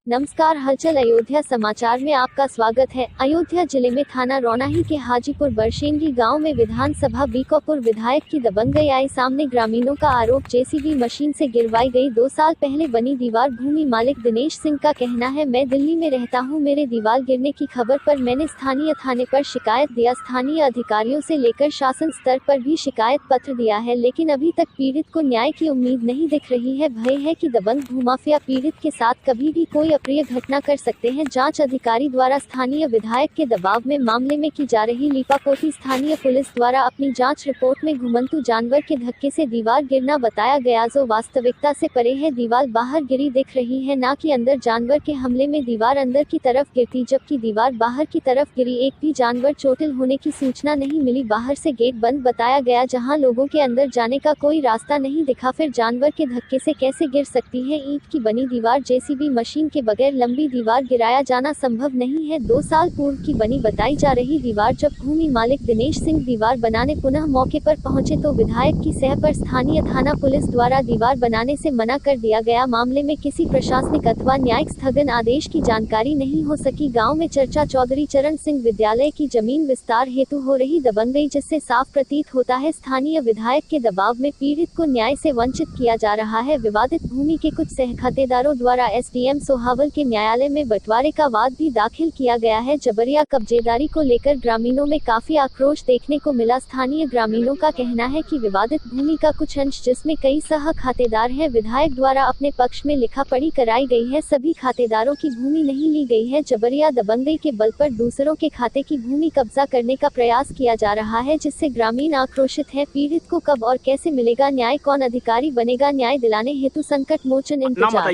नमस्कार, हलचल अयोध्या समाचार में आपका स्वागत है। अयोध्या जिले में थाना रौनाही के हाजीपुर बरशेंगी गांव में विधानसभा बीकापुर विधायक की दबंगई आई सामने। ग्रामीणों का आरोप, जेसीबी मशीन से गिरवाई गई 2 साल पहले बनी दीवार। भूमि मालिक दिनेश सिंह का कहना है, मैं दिल्ली में रहता हूं, मेरे दीवार गिरने की खबर पर मैंने स्थानीय थाने पर शिकायत दिया। स्थानीय अधिकारियों से लेकर शासन स्तर पर भी शिकायत पत्र दिया है, लेकिन अभी तक पीड़ित को न्याय की उम्मीद नहीं दिख रही है। भय है कि दबंग भूमाफिया पीड़ित के साथ कभी भी कोई अप्रिय घटना कर सकते हैं। जांच अधिकारी द्वारा स्थानीय विधायक के दबाव में मामले में की जा रही लीपापोती। स्थानीय पुलिस द्वारा अपनी जांच रिपोर्ट में घुमंतू जानवर के धक्के से दीवार गिरना बताया गया, जो वास्तविकता से परे है। दीवार बाहर गिरी दिख रही है, ना कि अंदर। जानवर के हमले में दीवार अंदर की तरफ गिरती, जबकि दीवार बाहर की तरफ गिरी। एक भी जानवर चोटिल होने की सूचना नहीं मिली। बाहर से गेट बंद बताया गया, जहां लोगों के अंदर जाने का कोई रास्ता नहीं दिखा। फिर जानवर के धक्के से कैसे गिर सकती है ईंट की बनी दीवार? जेसीबी मशीन के बगैर लंबी दीवार गिराया जाना संभव नहीं है। 2 साल पूर्व की बनी बताई जा रही दीवार। जब भूमि मालिक दिनेश सिंह दीवार बनाने पुनः मौके पर पहुंचे तो विधायक की सह पर स्थानीय थाना पुलिस द्वारा दीवार बनाने से मना कर दिया गया। मामले में किसी प्रशासनिक अथवा न्यायिक स्थगन आदेश की जानकारी नहीं हो सकी। गांव में चर्चा चौधरी चरण सिंह विद्यालय की जमीन विस्तार हेतु हो रही दबंगई, जिससे साफ प्रतीत होता है स्थानीय विधायक के दबाव में पीड़ित को न्याय से वंचित किया जा रहा है। विवादित भूमि के कुछ सहखातेदारों द्वारा एसडीएम सोहावल के न्यायालय में बंटवारे का वाद भी दाखिल किया गया है। जबरिया कब्जेदारी को लेकर ग्रामीणों में काफी आक्रोश देखने को मिला। स्थानीय ग्रामीणों का कहना है कि विवादित भूमि का कुछ अंश, जिसमें कई सह खातेदार हैं, विधायक द्वारा अपने पक्ष में लिखा पढ़ी कराई गई है। सभी खातेदारों की भूमि नहीं ली गई है। जबरिया दबंगई के बल पर दूसरों के खाते की भूमि कब्जा करने का प्रयास किया जा रहा है, जिससे ग्रामीण आक्रोशित है। पीड़ित को कब और कैसे मिलेगा न्याय? कौन अधिकारी बनेगा न्याय दिलाने हेतु? संकट मोचन इंतजार।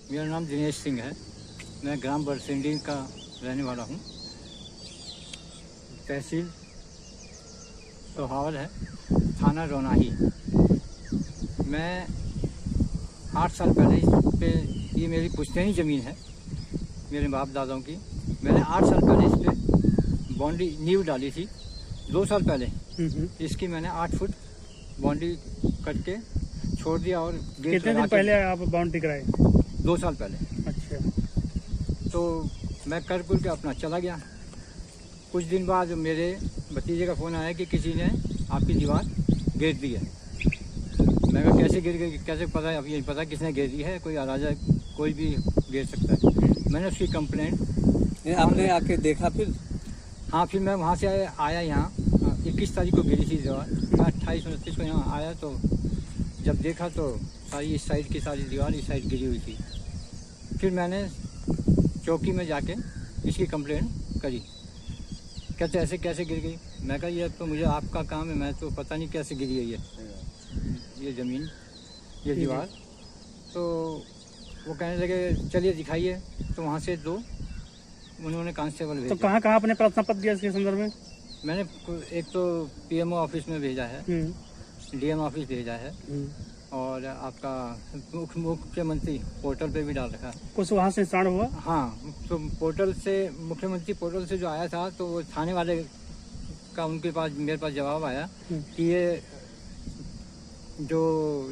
मेरा नाम दिनेश सिंह है। मैं ग्राम बरसेंडी का रहने वाला हूँ। तहसील सोहावल है, थाना रौनाही। मैं 8 साल पहले इस पे, ये मेरी पुश्तैनी ज़मीन है मेरे बाप दादाओं की। मैंने 8 साल पहले इस पे बाउंड्री नींव डाली थी। 2 साल पहले इसकी मैंने 8 फुट बाउंड्री करके छोड़ दिया। और कितने दिन पहले आप बाउंड्री कराए? 2 साल पहले। अच्छा। तो मैं कर कुल के अपना चला गया। कुछ दिन बाद मेरे भतीजे का फ़ोन आया कि किसी ने आपकी दीवार गिर दी है। मैं कहा कैसे गिर गई, कैसे पता है? अब ये पता किसने गिर दी है, कोई अराजा कोई भी गिर सकता है। मैंने उसकी कंप्लेंट आपने आके देखा फिर? हाँ, फिर मैं वहाँ से आया यहाँ। 21 तारीख को गिरी थी दीवार। मैं 28-29 को यहाँ आया, तो जब देखा तो सारी इस साइड की सारी दीवार इस साइड गिरी हुई थी। फिर मैंने चौकी में जाके इसकी कंप्लेंट करी। कहते ऐसे कैसे गिर गई? मैं कहा ये तो मुझे आपका काम है, मैं तो पता नहीं कैसे गिरी है ये ज़मीन, ये दीवार। तो वो कहने लगे चलिए दिखाइए। तो वहाँ से 2 उन्होंने कांस्टेबल भेजा। तो कहाँ आपने प्रार्थना पत्र दिया इसके संदर्भ में? मैंने एक तो पीएमओ ऑफिस में भेजा है, डीएम ऑफिस भेजा है, और आपका मुख्यमंत्री पोर्टल पे भी डाल रखा है। कुछ वहाँ से स्टार्ट हुआ? हाँ, तो पोर्टल से, मुख्यमंत्री पोर्टल से जो आया था, तो वो थाने वाले का उनके पास मेरे पास जवाब आया कि ये जो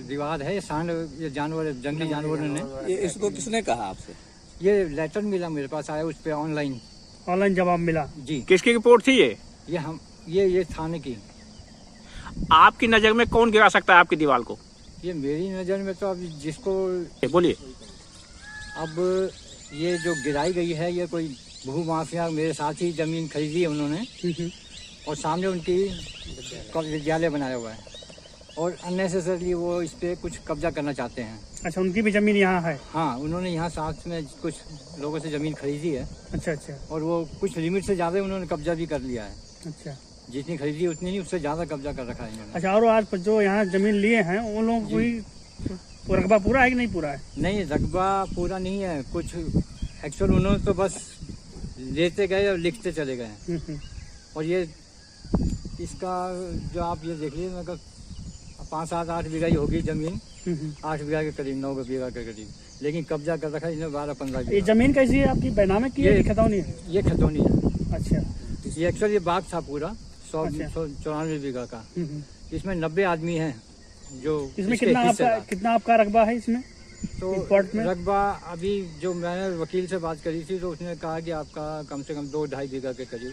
दीवार है ये जानवर, जंगली जानवरों ने। ये इसको किसने कहा आपसे? ये लेटर मिला मेरे पास, आया उस पर ऑनलाइन जवाब मिला जी। किसकी रिपोर्ट थी ये थाने की। आपकी नजर में कौन गिरा सकता है आपकी दीवार को? ये मेरी नज़र में तो अब जिसको बोलिए। अब ये जो गिराई गई है, ये कोई भूमाफिया मेरे साथ ही ज़मीन खरीदी है उन्होंने, और सामने उनकी विद्यालय बनाया हुआ है, और अननेसेसरली वो इस पे कुछ कब्जा करना चाहते हैं। अच्छा, उनकी भी जमीन यहाँ है? हाँ, उन्होंने यहाँ साथ में कुछ लोगों से ज़मीन खरीदी है। अच्छा। और वो कुछ लिमिट से ज़्यादा उन्होंने कब्जा भी कर लिया है। अच्छा, जितनी खरीदी उतनी नहीं, उससे ज़्यादा कब्जा कर रखा है इन्होंने। अच्छा। और आज जो यहाँ जमीन लिए हैं उन लोगों को रकबा पूरा है कि नहीं पूरा है? नहीं, रकबा पूरा नहीं है। कुछ एक्चुअल उन्होंने तो बस लेते गए और लिखते चले गए। और ये इसका जो आप ये देख लीजिए, मैं 5, 7, 8 बीघा ही होगी ज़मीन। 8 बीघा के करीब, 9 बीघा के करीब, लेकिन कब्जा कर रखा है इन्होंने 12-15 बीघा। ये जमीन कैसी है आपकी? बैनामे की है, खतौनी है? ये खतौनी है। अच्छा। ये एक्चुअली ये बाग था पूरा 194 बीघा का। इसमें 90 आदमी हैं जो इसमें कितना आपका रकबा है इसमें? तो कोर्ट में? रकबा अभी जो मैंने वकील से बात करी थी तो उसने कहा कि आपका कम से कम 2-2.5 बीघा के करीब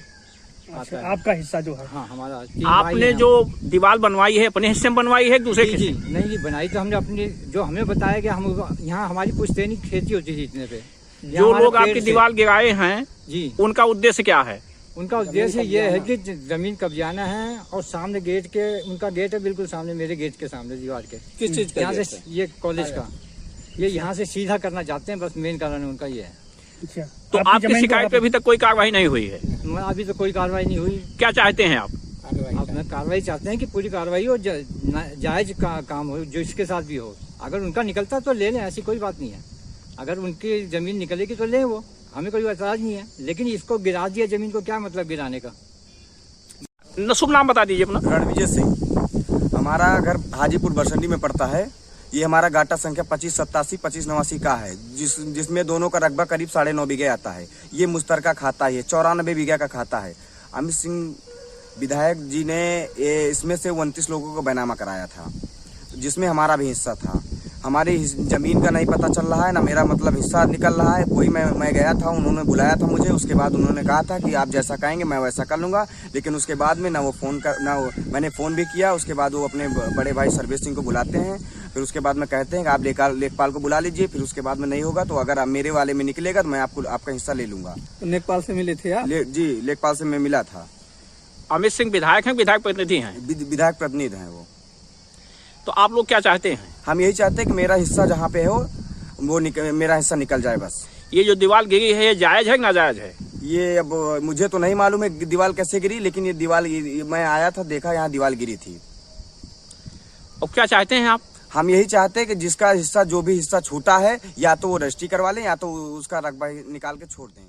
अच्छा, आता है। आपका हिस्सा जो है। हाँ, हमारा 3 भाई आपने हैं। जो दीवार बनवाई है अपने हिस्से में बनवाई है दूसरे जी के जी हिस्से? नहीं जी, बनाई तो हमने अपनी, जो हमें बताया कि हम यहाँ हमारी पुश्तैनी खेती होती थी इतने पे। जो हमारे लोग पेड़ आपकी से- दीवार गिराए हैं जी, उनका उद्देश्य क्या है? उनका उद्देश्य ये है कि जमीन कब्जाना है और सामने गेट के, उनका गेट है बिल्कुल सामने, मेरे गेट के सामने दीवार के। किस चीज का यहाँ गेट से है? ये कॉलेज का, ये यहाँ से सीधा करना चाहते हैं, बस मेन कारण उनका ये है। अच्छा, तो आपकी आपकी जमीन को शिकायत पे अभी तक कोई कार्रवाई नहीं हुई है, अभी तो कोई कार्रवाई नहीं हुई। क्या चाहते हैं आप? अपना कार्रवाई चाहते हैं कि पूरी कार्रवाई हो, जायज काम हो, जो इसके साथ भी हो। अगर उनका निकलता तो ले लें, ऐसी कोई बात नहीं है। अगर उनकी जमीन निकलेगी तो लें, वो हमें कोई एतराज नहीं है। लेकिन इसको गिरा दिया जमीन को, क्या मतलब गिराने का? शुभ नाम बता दीजिए अपना। रणविजय सिंह। हमारा घर हाजीपुर बरसंडी में पड़ता है। ये हमारा गाटा संख्या 2587 2589 का है, जिसमें दोनों का रकबा करीब 9.5 बीघे आता है। ये मुश्तरका खाता है, 94 बीघा का खाता है। अमित सिंह विधायक जी ने इसमें से 29 लोगों को बैनामा कराया था, जिसमें हमारा भी हिस्सा था। हमारी जमीन का नहीं पता चल रहा है, ना मेरा मतलब हिस्सा निकल रहा है कोई। मैं गया था, उन्होंने बुलाया था मुझे, उसके बाद उन्होंने कहा था कि आप जैसा कहेंगे मैं वैसा कर लूँगा। लेकिन उसके बाद में मैंने फ़ोन भी किया। उसके बाद वो अपने बड़े भाई सर्वेश सिंह को बुलाते हैं, फिर उसके बाद में कहते हैं कि आप लेखपाल को बुला लीजिए। फिर उसके बाद में नहीं होगा तो अगर आप मेरे वाले में निकलेगा तो मैं आपका हिस्सा ले लूँगा। तो लेखपाल से मिले थे आप? जी, लेखपाल से मैं मिला था। अमित सिंह विधायक हैं, विधायक प्रतिनिधि हैं, विधायक प्रतिनिधि हैं वो। तो आप लोग क्या चाहते हैं? हम यही चाहते हैं कि मेरा हिस्सा जहाँ पे हो वो मेरा हिस्सा निकल जाए बस। ये जो दीवार गिरी है ये जायज है कि नाजायज है? ये अब मुझे तो नहीं मालूम है दीवार कैसे गिरी, लेकिन ये दीवार मैं आया था, देखा यहाँ दीवार गिरी थी। और क्या चाहते हैं आप? हम यही चाहते हैं कि जिसका हिस्सा, जो भी हिस्सा छूटा है, या तो वो रजिस्ट्री करवा लें या तो उसका रकबा निकाल के छोड़ दें।